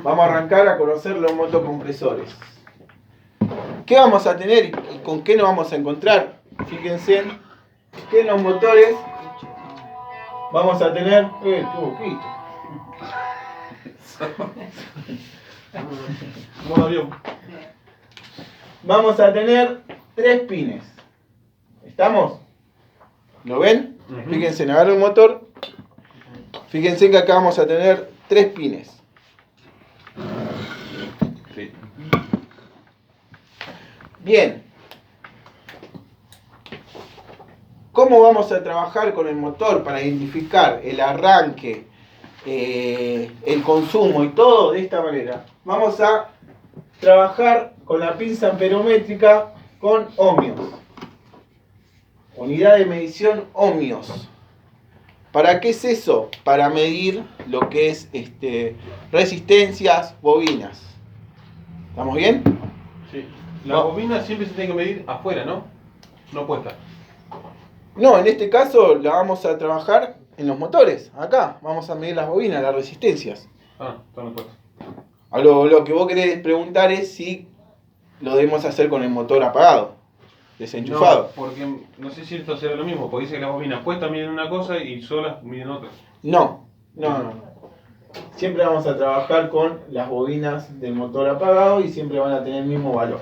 Vamos a arrancar a conocer los motocompresores. ¿Qué vamos a tener y con qué nos vamos a encontrar? Fíjense que en los motores vamos a tener... Vamos a tener 3 pines. ¿Estamos? ¿Lo ven? Fíjense, agarro el motor. Fíjense que acá vamos a tener 3 pines. Bien. ¿Cómo vamos a trabajar con el motor para identificar el arranque, el consumo y todo de esta manera? Vamos a trabajar con la pinza amperométrica con ohmios. Unidad de medición ohmios. ¿Para qué es eso? Para medir lo que es resistencias, bobinas. ¿Estamos bien? Sí. La bobina siempre se tiene que medir afuera, ¿no? No puesta. No, en este caso la vamos a trabajar en los motores. Acá vamos a medir las bobinas, las resistencias. Ah, están puestas. Lo que vos querés preguntar es si lo debemos hacer con el motor apagado, desenchufado. No, porque no sé si esto será lo mismo, porque dice que las bobinas puestas miden una cosa y solas miden otra. No. Siempre vamos a trabajar con las bobinas del motor apagado y siempre van a tener el mismo valor.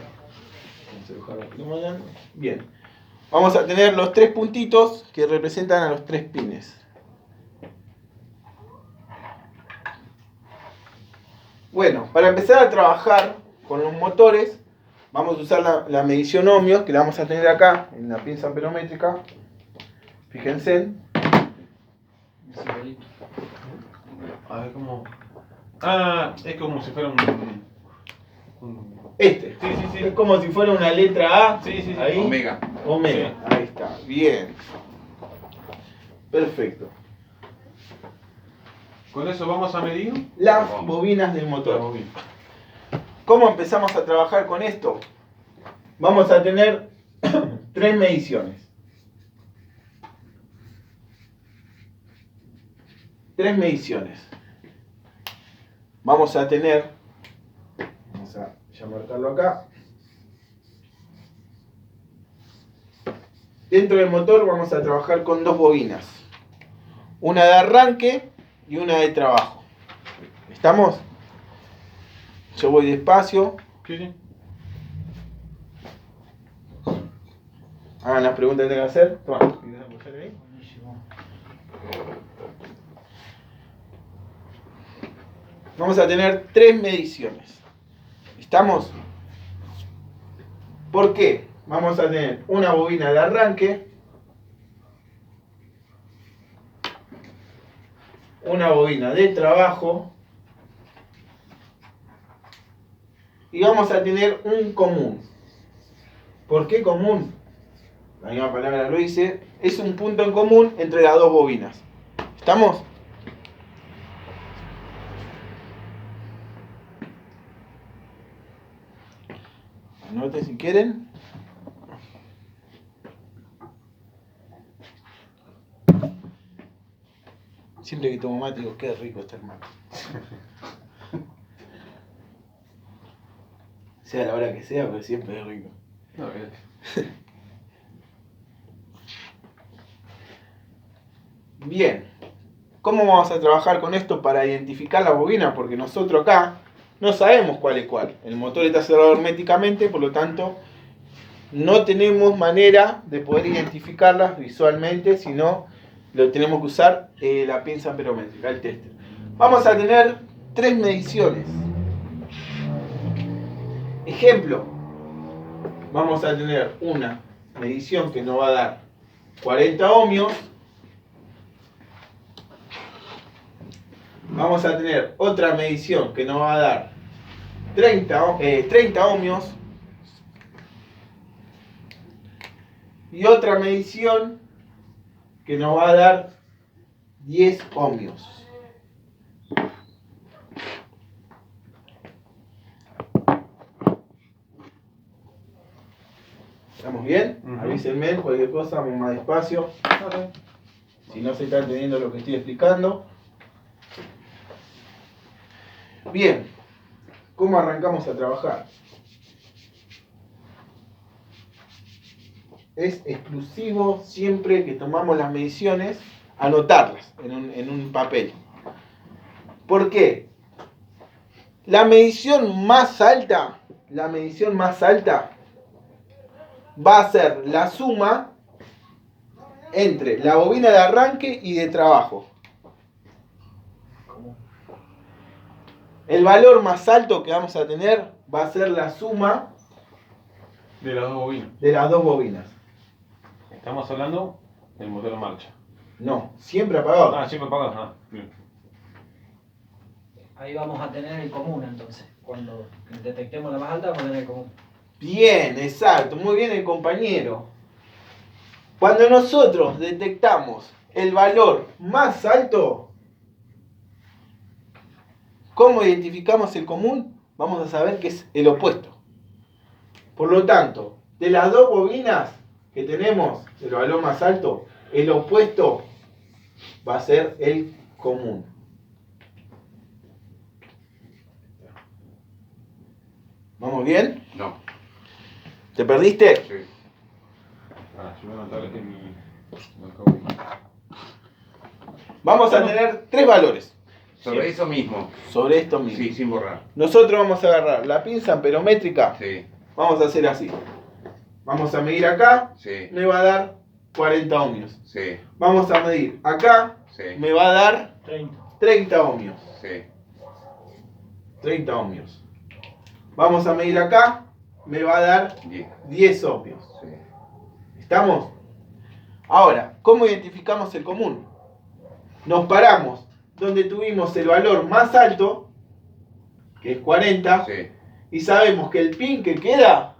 Vamos a dibujarlo aquí de manera. Bien. Vamos a tener los 3 puntitos que representan a los 3 pines. Bueno, para empezar a trabajar con los motores, vamos a usar la medición ohmios, que la vamos a tener acá, en la pinza amperométrica. Fíjense. A ver cómo... Ah, es como si fuera un... Sí. Es como si fuera una letra A. Sí. Ahí. Omega. Omega. Sí. Ahí está. Bien. Perfecto. Con eso vamos a medir las bobinas del motor. ¿Cómo empezamos a trabajar con esto? Vamos a tener 3 mediciones. 3 mediciones. Vamos a tener, vamos a ya marcarlo acá. Dentro del motor vamos a trabajar con 2 bobinas. Una de arranque y una de trabajo. ¿Estamos? Yo voy despacio. Sí. Hagan las preguntas que tengan que hacer. Toma. Vamos a tener 3 mediciones. ¿Estamos? ¿Por qué? Vamos a tener una bobina de arranque, una bobina de trabajo y vamos a tener un común. ¿Por qué común? La misma palabra lo dice. Es un punto en común entre las 2 bobinas. ¿Estamos? Anoten si quieren. Siempre que tomo mate digo, qué rico está el mate. Sea la hora que sea, pero siempre es rico. No, Bien. ¿Cómo vamos a trabajar con esto para identificar la bobina? Porque nosotros acá no sabemos cuál es cuál. El motor está cerrado herméticamente, por lo tanto no tenemos manera de poder identificarlas visualmente, sino lo tenemos que usar la pinza amperométrica, el tester. Vamos a tener 3 mediciones. Ejemplo, vamos a tener una medición que nos va a dar 40 ohmios. Vamos a tener otra medición que nos va a dar 30 ohmios. Y otra medición que nos va a dar 10 ohmios. ¿Estamos bien? Avísenme, cualquier cosa, vamos más despacio. Si no se está entendiendo lo que estoy explicando. Bien, ¿cómo arrancamos a trabajar? Es exclusivo siempre que tomamos las mediciones, anotarlas en un papel. ¿Por qué? La medición más alta va a ser la suma entre la bobina de arranque y de trabajo. El valor más alto que vamos a tener va a ser la suma De las dos bobinas. de las dos bobinas. Estamos hablando del motor en marcha. No, siempre apagado. Ah, siempre apagado. Ah, bien. Ahí vamos a tener el común entonces. Cuando detectemos la más alta, vamos a tener el común. Bien, exacto, muy bien el compañero. Cuando nosotros detectamos el valor más alto, ¿cómo identificamos el común? Vamos a saber que es el opuesto. Por lo tanto, de las dos bobinas que tenemos, el valor más alto, el opuesto va a ser el común. ¿Vamos bien? No. ¿Te perdiste? Sí. Ah, yo voy a anotar el Vamos a tener tres valores Sobre eso mismo. sobre esto mismo. Sí, sin borrar. Nosotros vamos a agarrar la pinza amperométrica. Sí, Vamos a hacer así. Vamos a medir acá, sí, me va a dar 40 ohmios. sí, Vamos a medir acá, sí, me va a dar 30. 30 ohmios. sí, 30 ohmios. Vamos a medir acá, me va a dar 10. 10 ohmios. Sí. ¿Estamos? Ahora, ¿cómo identificamos el común? Nos paramos donde tuvimos el valor más alto, que es 40, Sí. y sabemos que el pin que queda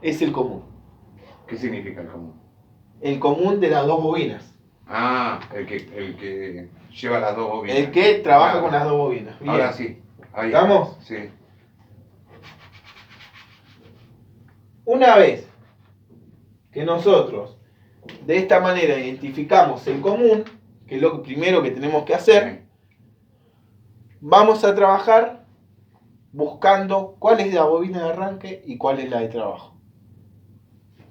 es el común. ¿Qué significa el común? El común de las dos bobinas. Ah, el que lleva las dos bobinas. El que trabaja Claro. con las dos bobinas. Bien. Ahora sí. Ahí. ¿Estamos? Sí. Una vez que nosotros de esta manera identificamos el común, que es lo primero que tenemos que hacer, vamos a trabajar buscando cuál es la bobina de arranque y cuál es la de trabajo.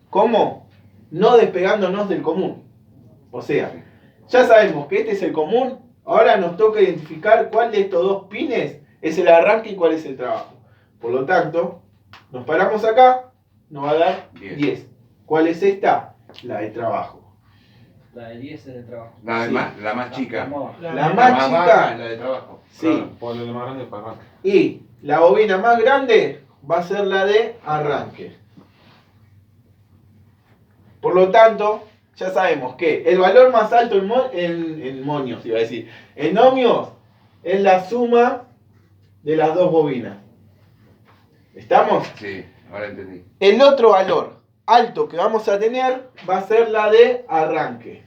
¿Cómo? No despegándonos del común. O sea, ya sabemos que este es el común, ahora nos toca identificar cuál de estos dos pines es el arranque y cuál es el trabajo. Por lo tanto, nos paramos acá, nos va a dar 10. 10. ¿Cuál es esta? La de trabajo. La de 10 es de trabajo. La, Sí. la más chica. La más chica. baja es la de trabajo. Sí. Claro, por lo más grande para arranque. Y la bobina más grande va a ser la de arranque. Por lo tanto, ya sabemos que el valor más alto en monios, iba a decir, en ohmios, es la suma de las dos bobinas. ¿Estamos? Sí, ahora entendí. El otro valor alto que vamos a tener va a ser la de arranque.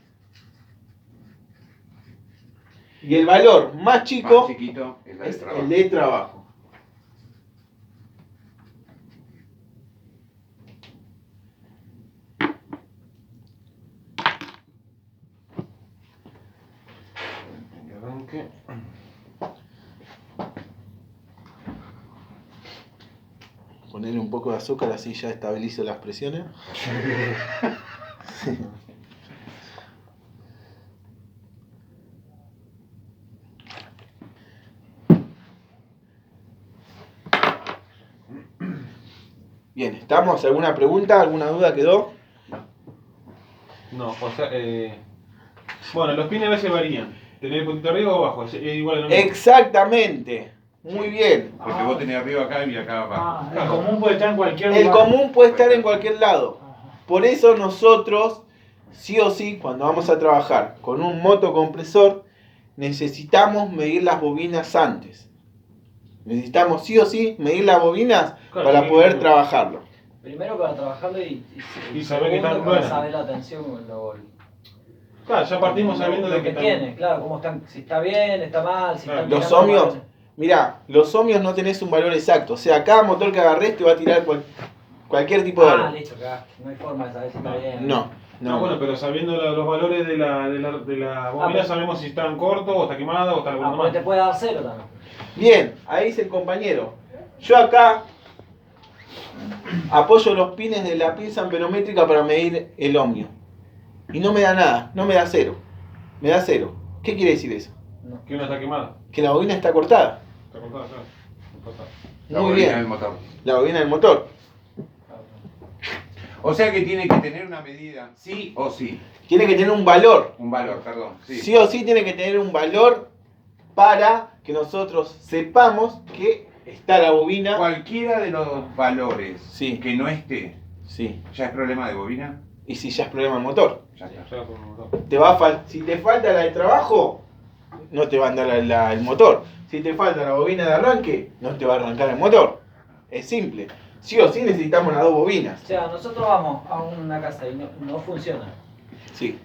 Y el valor más chico Más chiquito es la de es trabajo. el de trabajo. El arranque. Ponerle un poco de azúcar así ya estabilizo las presiones. Bien, ¿estamos? ¿Alguna pregunta? ¿Alguna duda quedó? No, o sea, bueno, los pines a veces varían. ¿Tenés el puntito arriba o abajo? Es igual a lo mismo. Exactamente. Muy bien. Porque vos tenés arriba acá y acá abajo. El común puede estar en cualquier lugar. El común puede estar en cualquier lado. Ajá. Por eso nosotros, sí o sí, cuando vamos a trabajar con un motocompresor, necesitamos medir las bobinas antes. Necesitamos sí o sí medir las bobinas Claro, para sí, poder claro. trabajarlo. Primero para trabajarlo Y saber que está segundo, buena. para saber la tensión, Claro, ya partimos sabiendo lo de que que tiene, claro, cómo están, si está bien, está mal, si Claro. está Los tirando ohmios, mal. mirá, los ohmios no tenés un valor exacto. O sea, cada motor que agarres te va a tirar cualquier tipo de Ah, valor. listo, cagaste. No hay forma de saber si está No. bien. No, No, no. bueno, pero sabiendo los valores de la bobina pero- sabemos si están cortos o está quemada o está Ah, alguna porque te más. puede dar cero también. Bien, ahí dice el compañero. Yo acá apoyo los pines de la pinza amperométrica para medir el ohmio. Y no me da nada, no me da cero. Me da cero. ¿Qué quiere decir eso? Que una está quemada. Que la bobina está cortada. Está cortada, claro. No pasa. La Muy bobina bien. del motor. La bobina del motor. O sea que tiene que tener una medida, sí o sí. Tiene que tener un valor. Un valor, perdón. Sí. Sí o sí tiene que tener un valor para que nosotros sepamos que está la bobina. Cualquiera de los valores Sí. que no esté, Sí. ¿ya es problema de bobina? Y si ya es problema del motor. Ya está. Ya por un motor. Si te falta la de trabajo, no te va a andar el motor. Si te falta la bobina de arranque, no te va a arrancar el motor. Es simple. Sí o sí necesitamos las dos bobinas. O sea, nosotros vamos a una casa y no funciona. Sí.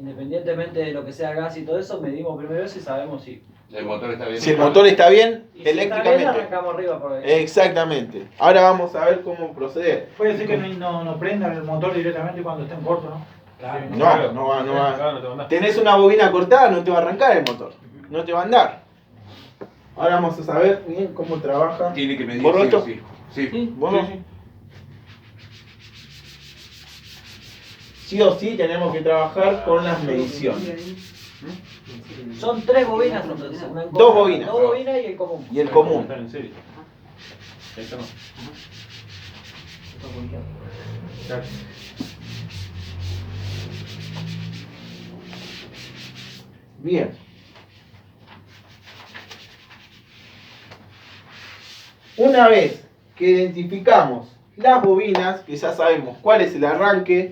Independientemente de lo que sea gas y todo eso, medimos primero si sabemos si. El motor está bien. Si el motor está bien, Y si está bien, eléctricamente. arrancamos arriba por ahí. Exactamente. Ahora vamos a ver cómo proceder. Puede ser que no prenda el motor directamente cuando esté en corto, ¿no? Claro. No, no va, no va. Claro, no te mandás. Tenés una bobina cortada, no te va a arrancar el motor. No te va a andar. Ahora vamos a saber bien cómo trabaja. Tiene que medir ¿Vos, sí o Roberto? sí. Sí. Sí. ¿Vos no? Sí o sí tenemos que trabajar con las mediciones. Son 3 bobinas entonces. Una en Dos contra, bobinas. 2 bobinas y el común. Y el común. Están en serio. Ahí está, no. Claro. Bien. Una vez que identificamos las bobinas, que ya sabemos cuál es el arranque,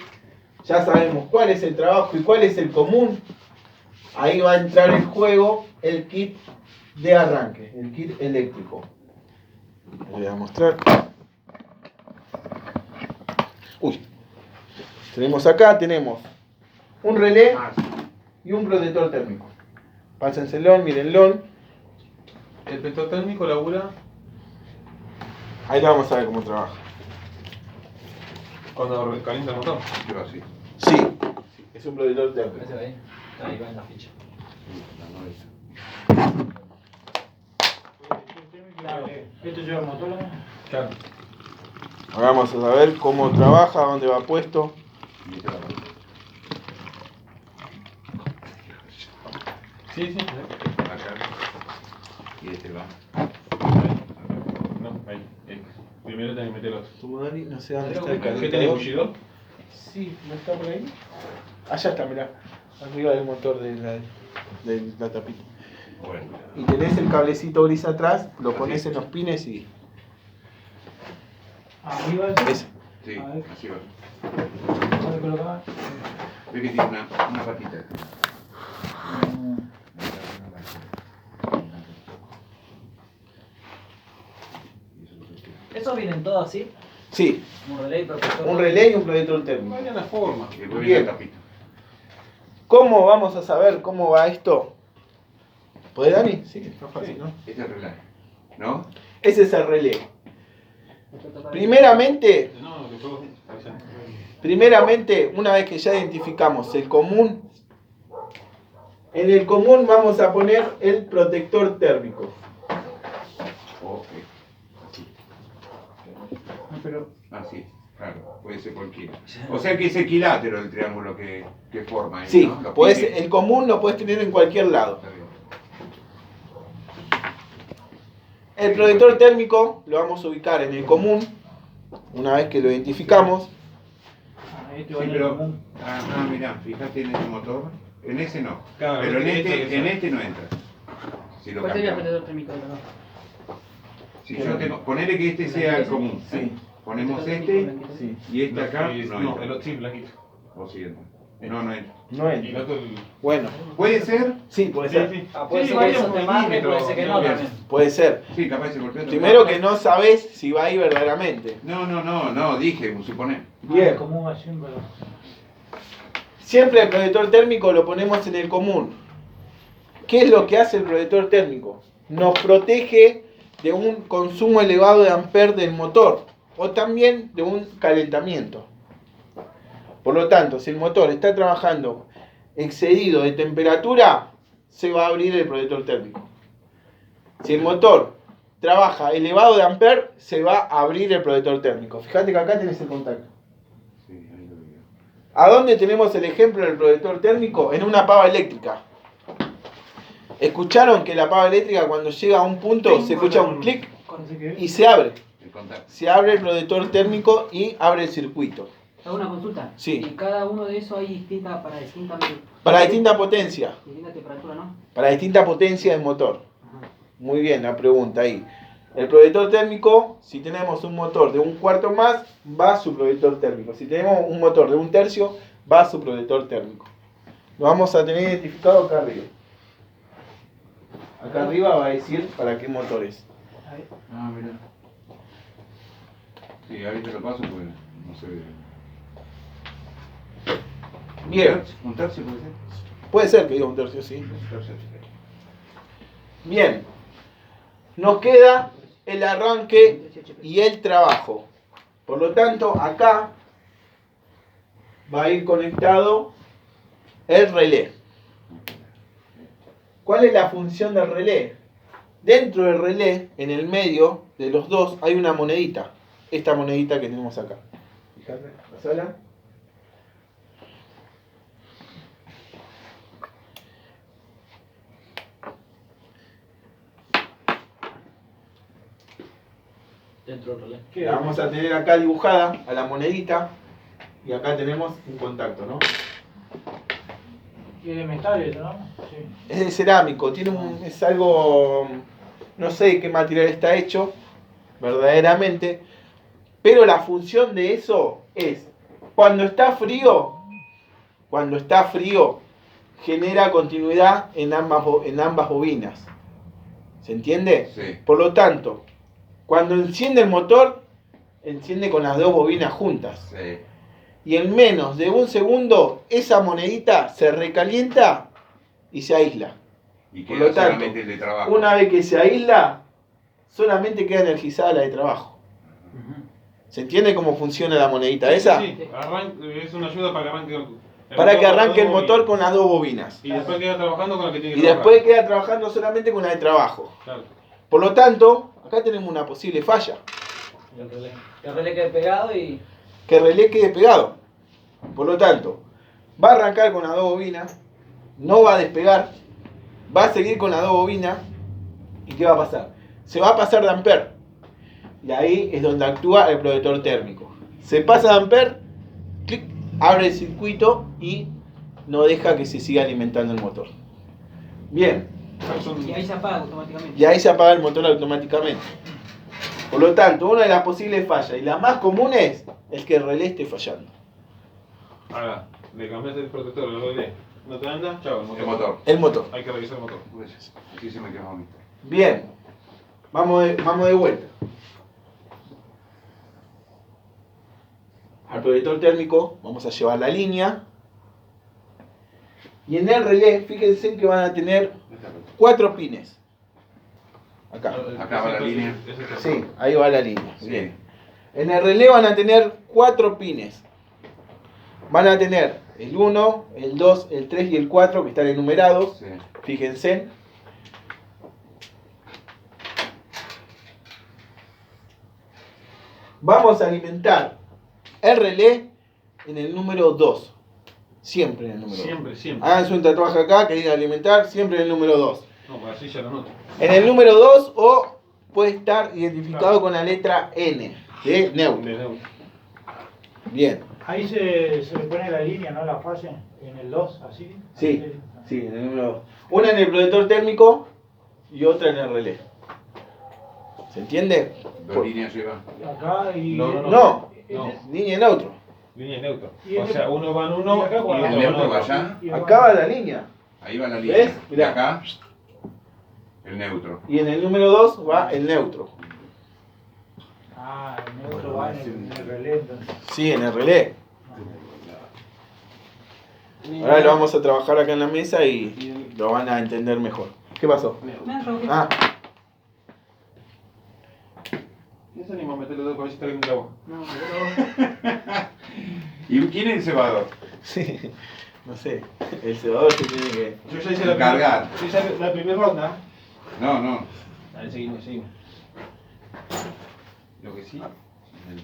ya sabemos cuál es el trabajo y cuál es el común, ahí va a entrar en juego el kit de arranque, el kit eléctrico. Voy a mostrar. Uy. Tenemos un relé Ah, sí. y un protector térmico. Pásenselo, mírenlo. El protector térmico labura Ahí lo vamos a ver cómo trabaja. cuando calienta el motor. Yo así. Sí, es un protector térmico. Ese va ahí. Ahí va en la ficha. La noveta. Esto lleva el motor, ¿no? Claro. Ahora vamos a saber cómo trabaja, dónde va puesto. ¿Viste la noveta? Sí, sí. Acá. Y este va. No, ahí. Primero tenés que meter el otro. Tu Dani, no sé dónde está el ¿Qué tenés, calentador. bullidor? Sí, ¿no está por ahí? Allá está, mirá. Arriba del motor de la tapita. Bueno. Y tenés el cablecito gris atrás, lo pones en los pines y... Ahí va ese. Ese. Sí, A ver. así va. ¿Dónde colocaba? Ve que tiene una patita. ¿Esos vienen todos así? Sí, Un relé y protector. un relé y un protector térmico. Varía la forma. Y después Bien. viene la tapita. ¿Cómo vamos a saber cómo va esto? ¿Podés, Dani? Sí, está fácil, ¿no? Este es el relay. ¿No? Ese es el relé. Primeramente, No, que fue avisando. Primeramente, una vez que ya identificamos el común, en el común vamos a poner el protector térmico. Ok. Así. Pero Así. Claro. Puede ser cualquiera. O sea que es equilátero el triángulo que forma ahí, Sí, ¿no? Los podés- pines. el común lo puedes tener en cualquier lado. Está bien. El protector térmico lo vamos a ubicar en el común, una vez que lo identificamos. este Sí, va en el pero. común. Mirá, fíjate en ese motor. En ese no. Claro, pero en este- este no entra. Si lo ¿Cuál sería el cambiamos. protector térmico de los dos? Si yo tengo. Ponele que este sea el común. Sí. Ponemos este Sí. y este acá Sí, no no, entra. el otro sí, blanquito. O sí entra. No, no entra. No Y el entra. otro el... Bueno, ¿Puede ser? sí, puede ser. Sí, sí. Ah, puede Sí, ser que varía eso un te marque, milímetro, puede ser que no bien. también. Puede ser. Sí, capaz se golpeó. Primero que no sabés si va ahí verdaderamente. No, dije, suponer. Bien. El común va siempre. Siempre el protector térmico lo ponemos en el común. ¿Qué es lo que hace el protector térmico? Nos protege de un consumo elevado de amperes del motor o también de un calentamiento. Por lo tanto, si el motor está trabajando excedido de temperatura, se va a abrir el protector térmico. Si el motor trabaja elevado de ampere, se va a abrir el protector térmico. Fíjate que acá tenés el contacto. Sí, ahí lo veo. ¿A dónde tenemos el ejemplo del protector térmico? En una pava eléctrica. ¿Escucharon que la pava eléctrica cuando llega a un punto se escucha un clic y se abre? El contacto. Se abre el protector térmico y abre el circuito. Hago una consulta. Sí. Y cada uno de esos hay distinta para distinta Para distinta potencia. distinta temperatura, ¿no? Para distinta potencia del motor. Ajá. Muy bien, la pregunta ahí. El protector térmico, si tenemos un motor de 1/4 más, va a su protector térmico. Si tenemos un motor de 1/3, va a su protector térmico. Lo vamos a tener identificado acá arriba. Acá arriba va a decir para qué motor es. Ah, mira. Sí, ahí te lo paso porque no se ve. Bien, ¿Un tercio puede ser? puede ser que diga 1/3, sí. Un tercio. Bien, nos queda el arranque y el trabajo. Por lo tanto, acá va a ir conectado el relé. ¿Cuál es la función del relé? Dentro del relé, en el medio de los dos, hay una monedita. Esta monedita que tenemos acá. Fíjate, pasala. Dentro del relé. La vamos a tener acá dibujada a la monedita. Y acá tenemos un contacto, ¿no? Y de metal eso, ¿no? Sí. Es de cerámico, es algo, no sé de qué material está hecho, verdaderamente, pero la función de eso es, cuando está frío, genera continuidad en ambas bobinas. ¿Se entiende? Sí. Por lo tanto, cuando enciende el motor, enciende con las dos bobinas juntas. Sí. Y en menos de un segundo, esa monedita se recalienta y se aísla. Y Por queda lo tanto, solamente el de trabajo. una vez que se aísla, solamente queda energizada la de trabajo. ¿Se entiende cómo funciona la monedita esa? Sí, es una ayuda para que arranque Para que arranque el con las motor dos con las dos bobinas. bobinas. Y después queda trabajando con la que tiene que Y trabajar. después queda trabajando solamente con la de trabajo. Claro. Por lo tanto, acá tenemos una posible falla. El relé. Que el relé quede pegado y. Que el relé quede pegado. Por lo tanto, va a arrancar con las dos bobinas, no va a despegar, va a seguir con las dos bobinas. ¿Y qué va a pasar? Se va a pasar de ampere. Y ahí es donde actúa el protector térmico. Se pasa de ampere, clic, abre el circuito y no deja que se siga alimentando el motor. Bien, Y ahí se apaga automáticamente. y ahí se apaga el motor automáticamente. Por lo tanto, una de las posibles fallas, y la más común es que el relé esté fallando. Ahora, le cambiaste el protector, lo doy. ¿No te anda? Chao, el motor. El motor. El motor. Hay que revisar el motor. Pues, aquí se me quemó a mí. Bien, vamos de vuelta. Al protector térmico vamos a llevar la línea. Y en el relé, fíjense que van a tener 4 pines. Acá. Acá va la línea. Sí, ahí va la línea. Sí. Bien. En el relé van a tener 4 pines. Van a tener el 1, el 2, el 3 y el 4 que están enumerados. Sí. Fíjense. Vamos a alimentar el relé en el número 2. Siempre en el número 2. Siempre. Háganse un tatuaje acá que diga alimentar siempre en el número 2. No, pues así ya lo noto. En el número 2 o puede estar identificado con la letra N de neutro. Bien. Ahí se le pone la línea, ¿no? La fase en el 2, así. Sí, sí, en el número 2. Una en el protector térmico y otra en el relé. ¿Se entiende? Dos líneas lleva. Acá y. No. No, No. línea neutro. Línea neutra. Y O el- sea, uno va en uno y acá y cuando- otro El va en neutro va otro. allá. y Acá va la línea. Ahí va la línea. ¿Ves? Y Mirá. acá, el neutro. Y en el número 2 va el neutro. Ah, el neutro va en el relé entonces. Sí, en el relé. Ahora lo vamos a trabajar acá en la mesa y lo van a entender mejor. ¿Qué pasó? Me han robado. Ah, ¿Quién se anima a meterle dos cabecitas en el agua? No, pero. ¿Y quién es el cebador? sí. No sé, el cebador se tiene que... Yo ya hice la Cargar. Yo hice la primera ronda. No. Dale, seguimos. Lo que sí.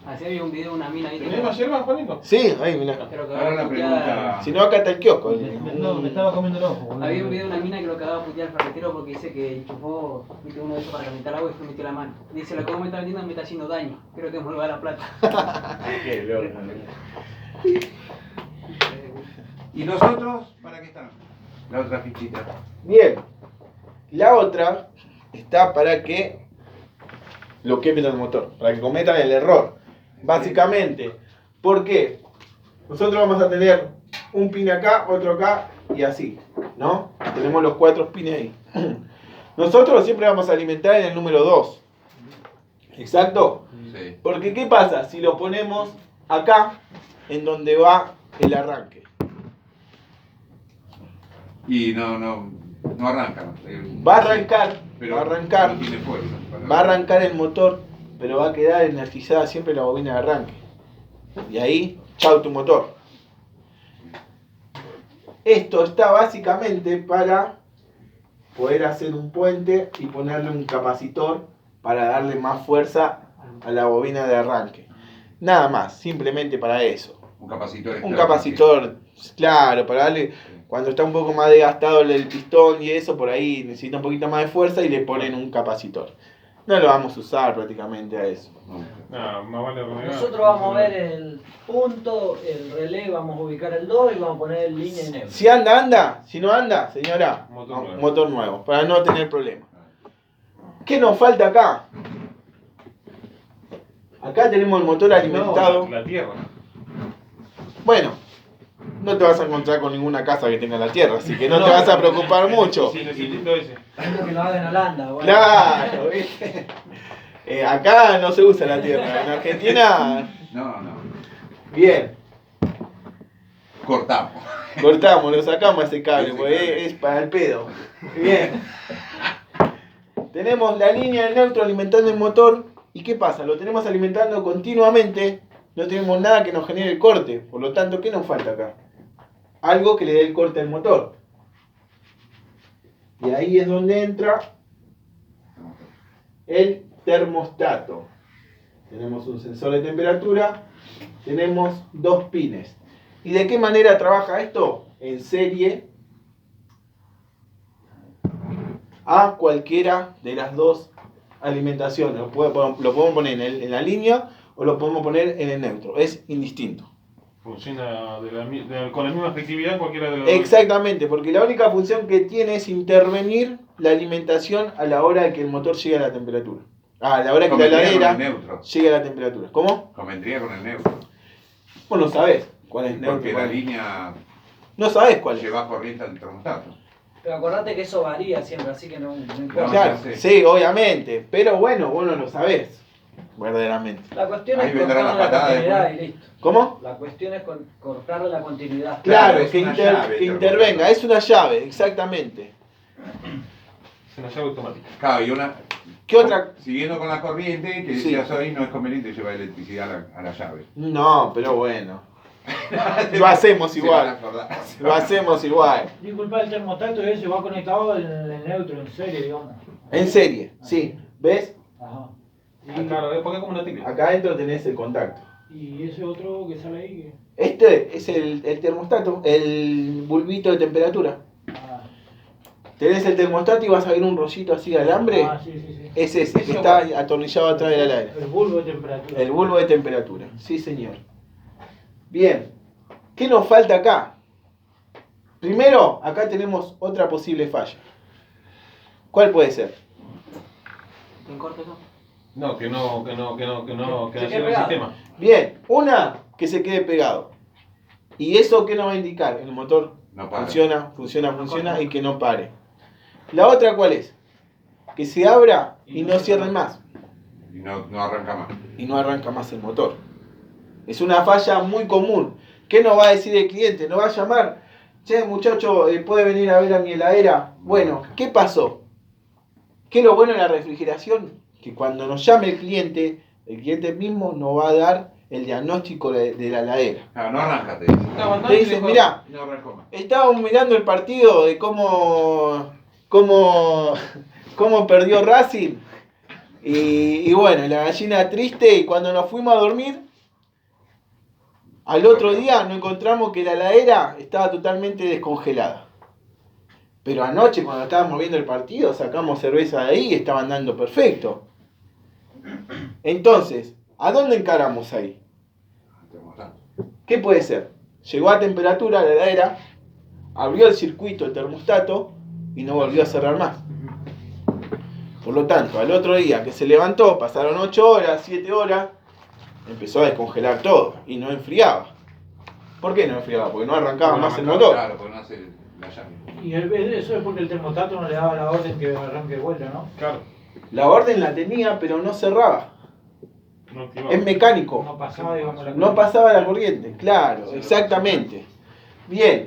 Así había un video de una mina ahí. ¿Tenés más hierbas, Juanito? Sí, ahí, mirá. Creo que Ahora acaba la de putear. pregunta. Si no, acá está el kiosco. No, me estaba comiendo el ojo. boludo. Había un video de una mina que lo cagaba a putear al ferretero porque dice que enchufó uno de esos para calentar agua y fue metió la mano. Dice, lo que vos me estás vendiendo me está haciendo daño. Creo que me vuelva la plata. ¿Y los otros? ¿Para qué están? La otra fichita. Bien. La otra está para que lo quemen el motor, para que cometan el error. Básicamente, ¿por qué? Nosotros vamos a tener un pin acá, otro acá y así, ¿no? Tenemos los 4 pines ahí. Nosotros siempre vamos a alimentar en el número 2. ¿Exacto? Sí. Porque ¿qué pasa si lo ponemos acá, en donde va el arranque? Y no arranca. ¿no? Va a arrancar, Pero va a arrancar. No tiene fuerza. Va a arrancar el motor, pero va a quedar energizada siempre la bobina de arranque. Y ahí, chau tu motor. Esto está básicamente para poder hacer un puente y ponerle un capacitor para darle más fuerza a la bobina de arranque. Nada más, simplemente para eso. Un capacitor. Un capacitor, claro, para darle, cuando está un poco más desgastado el pistón y eso, por ahí necesita un poquito más de fuerza y le ponen un capacitor. No lo vamos a usar prácticamente a eso. No, más vale renegar. Nosotros vamos a ver el punto, el relé, vamos a ubicar el 2 y vamos a poner línea en neutro. Si anda, anda. Si no anda, señora, Motor nuevo. motor nuevo, para no tener problemas. ¿Qué nos falta acá? Acá tenemos el motor alimentado. No, la tierra. Bueno, no te vas a encontrar con ninguna casa que tenga la tierra, así que no te vas a preocupar mucho. Sí, necesito ese. Algo que lo haga en Holanda. Bueno. Claro, ¿viste? Acá no se usa la tierra. En Argentina, No. bien. Cortamos. Cortamos, lo sacamos ese cable, Ese porque cable. es para el pedo. Bien. Tenemos la línea de neutro alimentando el motor. ¿Y qué pasa? Lo tenemos alimentando continuamente. No tenemos nada que nos genere el corte. Por lo tanto, ¿qué nos falta acá? Algo que le dé el corte al motor. Y ahí es donde entra el termostato. Tenemos un sensor de temperatura. Tenemos 2 pines. ¿Y de qué manera trabaja esto? En serie a cualquiera de las dos alimentaciones. Lo podemos poner en la línea o lo podemos poner en el neutro. Es indistinto. Funciona con la misma efectividad en cualquiera de los dos. Exactamente, porque la única función que tiene es intervenir la alimentación a la hora de que el motor llegue a la temperatura. A la hora que la Convendría con heladera el neutro. llegue a la temperatura. ¿Cómo? Convendría con el neutro. Vos no sabés cuál es neutro. Porque la línea No sabés cuál es. lleva corriente al termostato. Pero acordate que eso varía siempre, así que no importa. No, Claro, ya sé. sí, obviamente. Pero bueno, vos no lo sabés. Verdaderamente. La cuestión Ahí es vendrá cortarle la la patada continuidad después. y listo. ¿Cómo? La cuestión es cortarle la continuidad. Claro, es que, una llave, que el intervenga. termostato. Es una llave, exactamente. Es una llave automática. Claro, y una. ¿Qué otra? Siguiendo con la corriente, que Sí. decías hoy, no es conveniente llevar electricidad a la llave. No, pero bueno. Lo hacemos Se van a igual. acordar. Lo hacemos igual. Disculpa, el termostato ese va conectado en el neutro, en serie, digamos. En serie, sí. ¿Ves? Ajá. Ah, claro, porque es como una tibia. Acá adentro tenés el contacto. Y ese otro que sale ahí, que... Este es el termostato, el bulbito de temperatura. Ah, Tenés el termostato y vas a ver un rollito así de alambre. ah, sí, sí, sí. Es ese, que está atornillado atrás de la heladera. El bulbo de temperatura. El bulbo de temperatura, sí señor. Bien, ¿qué nos falta acá? Primero, acá tenemos otra posible falla. ¿Cuál puede ser? ¿Quién corta eso? No, que no Se sirva quede el pegado. sistema. Bien, una, que se quede pegado. ¿Y eso qué nos va a indicar? El motor No para. funciona y que no pare. La otra, ¿cuál es? Que se abra y no cierre más. Y no arranca más. Y no arranca más el motor. Es una falla muy común. ¿Qué nos va a decir el cliente? Nos va a llamar. Che, muchacho, ¿puede venir a ver a mi heladera? Bueno, ¿qué pasó? ¿Qué es lo bueno de la refrigeración? Que cuando nos llame el cliente mismo nos va a dar el diagnóstico de la heladera. Ah, no arranca, te dice. Estaba andando Te y dice, dijo, mirá, No arrancó más. estábamos mirando el partido de cómo perdió Racing. Y bueno, la gallina triste, y cuando nos fuimos a dormir, al otro día nos encontramos que la heladera estaba totalmente descongelada. Pero anoche, cuando estábamos viendo el partido, sacamos cerveza de ahí y estaba andando perfecto. Entonces, ¿a dónde encaramos ahí? ¿Qué puede ser? Llegó a temperatura la heladera, abrió el circuito, el termostato, y no volvió a cerrar más. Por lo tanto, al otro día que se levantó, pasaron 8 horas, 7 horas, empezó a descongelar todo y no enfriaba. ¿Por qué no enfriaba? Porque no arrancaba más el motor. Claro, porque no hace la llave. Y eso es porque el termostato no le daba la orden que arranque de vuelta, ¿no? claro, La orden la tenía, pero no cerraba. no activaba. Es mecánico. No pasaba, digamos, la No pasaba la corriente. Claro, exactamente. Bien,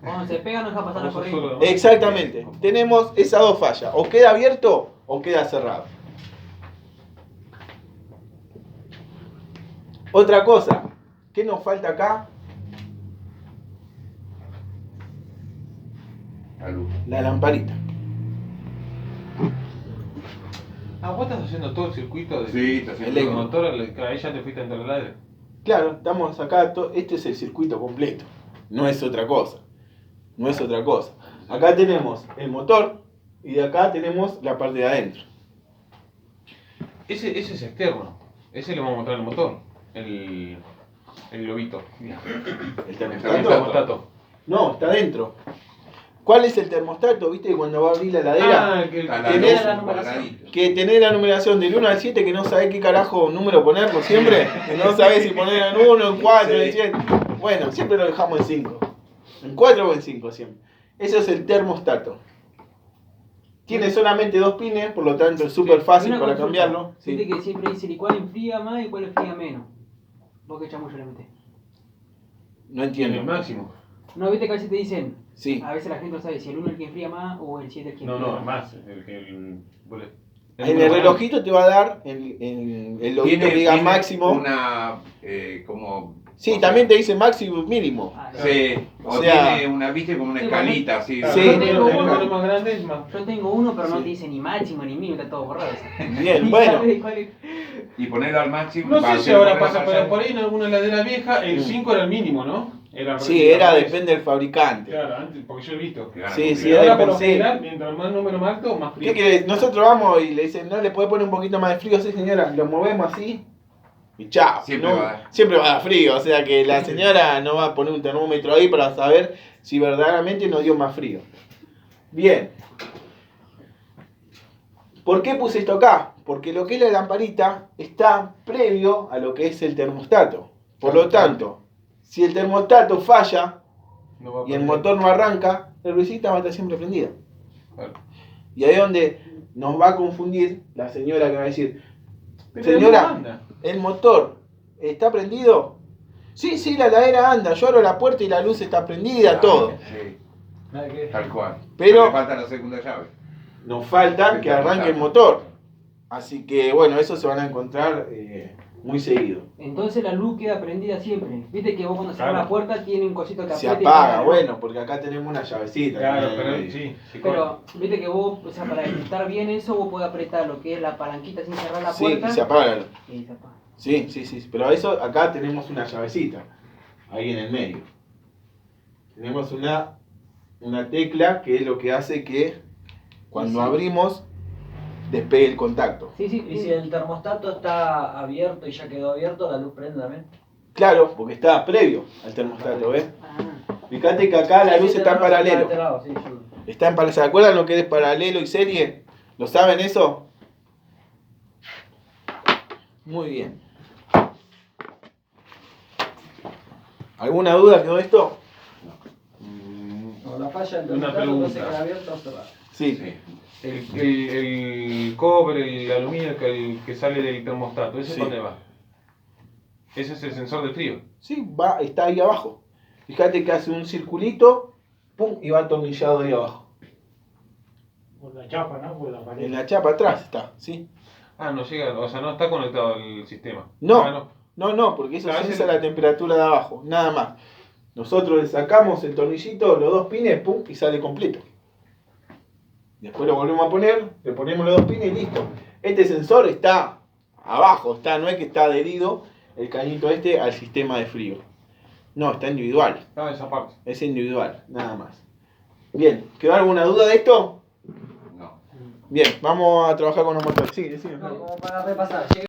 Cuando se pega no deja pasar la Vos sos corriente. solo, ¿no? exactamente. Tenemos esas dos fallas. O queda abierto o queda cerrado. Otra cosa. ¿Qué nos falta acá? La luz. La lamparita. Ah, vos estás haciendo todo el circuito de Sí, está haciendo el todo. motor, ahí ya te fuiste a entrar al aire. Claro, estamos acá, este es el circuito completo, no es otra cosa, no es otra cosa. Acá tenemos el motor y de acá tenemos la parte de adentro. Ese es externo, ese le vamos a mostrar el motor, el globito. ¿El El termostato? termostato. No, está adentro. ¿Cuál es el termostato? ¿Viste cuando va a abrir la heladera? Ah, el que Está la Tenés luz, la un numeración. cuadradito. Que tenés la numeración del 1 al 7 que no sabés qué carajo número ponerlo siempre. Que no sabés si poner en 1, en 4, en 7. Bueno, siempre lo dejamos en 5. En 4 o en 5 siempre. Eso es el termostato. Tiene solamente 2 pines, por lo tanto es súper fácil Una para consulta. cambiarlo. Viste Sí. que siempre dicen y cuál enfría más y cuál enfría menos. Vos que chamuyo le metés. No tiene entiendo. el máximo. No, viste que a veces te dicen, Sí. a veces la gente no sabe si el 1 es el que enfría más o el 7 es el que No, enfría no, es más. El En el relojito te va a dar el loguito que diga tiene máximo. Una, como... Sí, o sea, también te dice máximo y mínimo. Ah, Sí, O o sea- tiene una, viste, como una Sí, escalita así. Sí. El número más grande es más. Yo tengo uno, pero no Sí. te dice ni máximo ni mínimo, está todo borrado. Bien, Ni bueno. sabes cuál es. Y ponerlo al máximo. No va, sé si se ahora pone pasa, la pero llave. por ahí en alguna heladera vieja el Mm. 5 era el mínimo, ¿no? Sí, era depende del fabricante. Claro, antes, porque yo he visto. Claro, Sí, porque sí, Ahora por lo sí. general, mientras más número más alto, más frío. ¿Qué querés? Nosotros vamos y le dicen, ¿no le puede poner un poquito más de frío? Sí, señora, lo movemos así y chao. Siempre No, va a dar. siempre va a dar frío, o sea que la señora no va a poner un termómetro ahí para saber si verdaderamente nos dio más frío. Bien. ¿Por qué puse esto acá? Porque lo que es la lamparita está previo a lo que es el termostato. Por lo tanto, si el termostato falla No va a y el poner- motor no arranca, la lucita va a estar siempre prendida. Claro. Y ahí es donde nos va a confundir la señora que va a decir, Pero señora, no anda. ¿el motor está prendido? Sí, sí, la heladera anda, yo abro la puerta y la luz está prendida, Claro, todo. Sí, Nada que... tal cual. Pero- Le falta la segunda llave. Nos falta que arranque el motor. Así que bueno, eso se van a encontrar muy seguido. Entonces la luz queda prendida siempre. Viste que vos cuando cerrás Claro. la puerta tiene un cosito que Se aprieta y apaga, apaga la luz. bueno, porque acá tenemos una llavecita. Claro, también pero ahí. sí. se Pero viste que vos, o sea, para detectar bien eso, vos podés apretar lo que es la palanquita sin cerrar la Sí, puerta. y se apaga la luz. Y se apaga. Sí, sí, sí. Pero eso, acá tenemos una llavecita. Ahí en el medio. Tenemos una tecla que es lo que hace que cuando Sí. abrimos despegue el contacto. Sí, sí, Y si el termostato está abierto y ya quedó abierto, la luz prende también. Claro, porque está previo al termostato, ¿ves? Ah. Fíjate que acá la Sí, luz sí, está en tenemos paralelo. este lado, sí, sí. Está en paralelo. ¿Se acuerdan lo que es paralelo y serie? ¿Lo saben eso? Muy bien. ¿Alguna duda quedó esto? No, la falla del Una termostato puede ser pregunta. que quede abierto o cerrado. Sí. Sí. El cobre, el aluminio que sale del termostato, ¿ese Sí. dónde va? Ese es el sensor de frío. Sí, va, está ahí abajo. Fíjate que hace un circulito, pum, y va atornillado ahí abajo. Por la chapa, ¿no? Por la pared. En la chapa atrás está, ¿sí? Ah, no llega, o sea, no está conectado al sistema. No. Ah, No, porque eso Claro, sensa ese- la temperatura de abajo, nada más. Nosotros le sacamos el tornillito, los dos pines, pum, y sale completo. Después lo volvemos a poner, le ponemos los dos pines y listo. Este sensor está abajo, no es que está adherido el cañito este al sistema de frío. No, está individual. Estaba en esa parte. Es individual, nada más. Bien, ¿quedó alguna duda de esto? No. Bien, vamos a trabajar con los motores. Sí, decime. No, como para repasar.